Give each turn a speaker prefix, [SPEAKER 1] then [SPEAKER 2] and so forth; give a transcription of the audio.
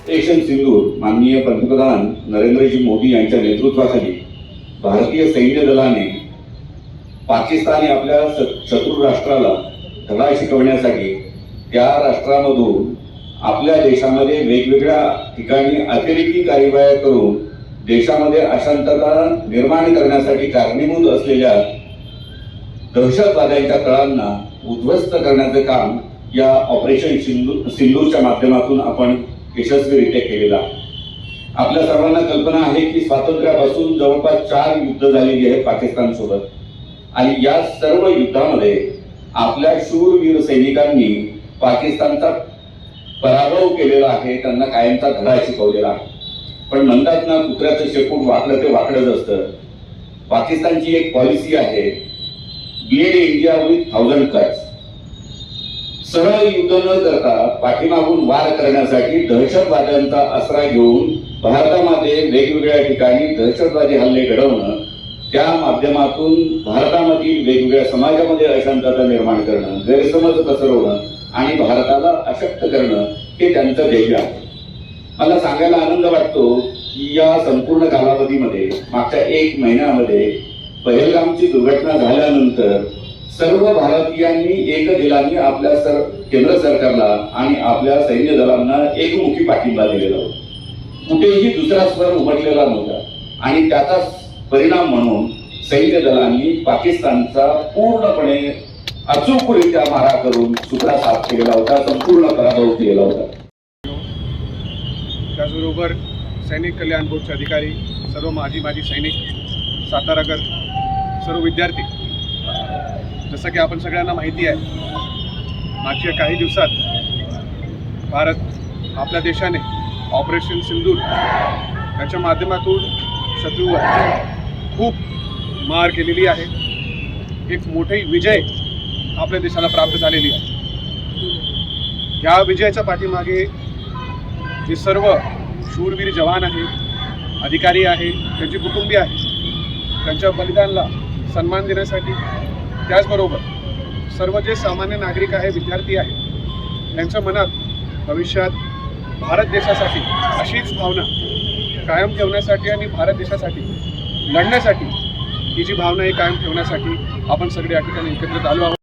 [SPEAKER 1] Operation सिंदूर माननीय पंतप्रधान नरेंद्रजी मोदी यांच्या नेतृत्वाखाली भारतीय सैन्य दलाने पाकिस्तान या आपल्या शत्रू राष्ट्राला धडा शिकवण्यासाठी त्या राष्ट्रामधून आपल्या देशामध्ये वेगवेगळ्या ठिकाणी अतिरेकी कारवाया करून देशामध्ये अशांतता निर्माण करण्यासाठी कारणीभूत असलेल्या दहशतवाद्यांच्या तळांना उद्ध्वस्त करण्याचे काम या ऑपरेशन सिंदूरच्या माध्यमातून आपण यशस्वीरित्या केलेलं आहे। आपल्या सर्वांना कल्पना आहे की स्वातंत्र्यापासून जवळपास 4 युद्ध झालेली आहेत पाकिस्तान सोबत आणि या सर्व युद्धामध्ये आपल्या शूरवीर सैनिकांनी पाकिस्तानचा पराभव केलेला आहे, त्यांना कायमचा धडा शिकवलेला आहे। पण म्हणतात ना, कुत्र्याचं शेपूट वाकडं ते वाकडंच असतं। पाकिस्तानची एक पॉलिसी आहे, ब्लीड इंडिया विथ 1000 कट्स। सरळ युद्ध न करता पाठीमागून वार करण्यासाठी दहशतवाद्यांचा आसरा घेऊन भारतामध्ये वेगवेगळ्या ठिकाणी दहशतवादी हल्ले घडवणं, त्या माध्यमातून भारतामधील वेगवेगळ्या समाजामध्ये अशांतता निर्माण करणं, गैरसमज पसरवणं आणि भारताला अशक्त करणं हे त्यांचं ध्येय आहे। मला सांगायला आनंद वाटतो की या संपूर्ण कालावधीमध्ये मागच्या 1 महिन्यामध्ये पहलगामची दुर्घटना झाल्यानंतर सर्व भारतीयांनी एकदिलाने आपल्या केंद्र सरकारला आणि आपल्या सैन्य दलांना एकमुखी पाठिंबा दिलेला होता। कुठेही दुसरा स्वर उमटलेला नव्हता आणि त्याचाच परिणाम म्हणून सैन्य दलांनी पाकिस्तानचा पूर्णपणे अचूकरित्या मारा करून सुद्धा साफ केलेला होता, संपूर्ण पराभव केलेला होता।
[SPEAKER 2] त्याचबरोबर सैनिक कल्याण बोर्डचे अधिकारी, सर्व माजी सैनिक, साताराकर, सर्व विद्यार्थी, जसं की आपण सगळ्यांना माहिती आहे, मागच्या काही दिवसात भारत आपल्या देशाने ऑपरेशन सिंदूर याच्या माध्यमातून शत्रूवर खूप मार केलेली आहे। एक मोठी विजय आपल्या देशाला प्राप्त झालेली आहे। या विजयाच्या पाठीमागे जे सर्व शूरवीर जवान आहेत, अधिकारी आहेत, त्यांची कुटुंबीय आहेत, त्यांच्या बलिदानाला सन्मान देण्यासाठी, त्याचबरोबर सर्व जे सामान्य नागरिक आहे, विद्यार्थी आहेत, त्यांच्या मनात भविष्यात भारत देशासाठी अशीच भावना कायम ठेवण्यासाठी आणि भारत देशासाठी लढण्यासाठी ही जी भावना आहे कायम ठेवण्यासाठी आपण सगळे या ठिकाणी एकत्रित आलो आहोत।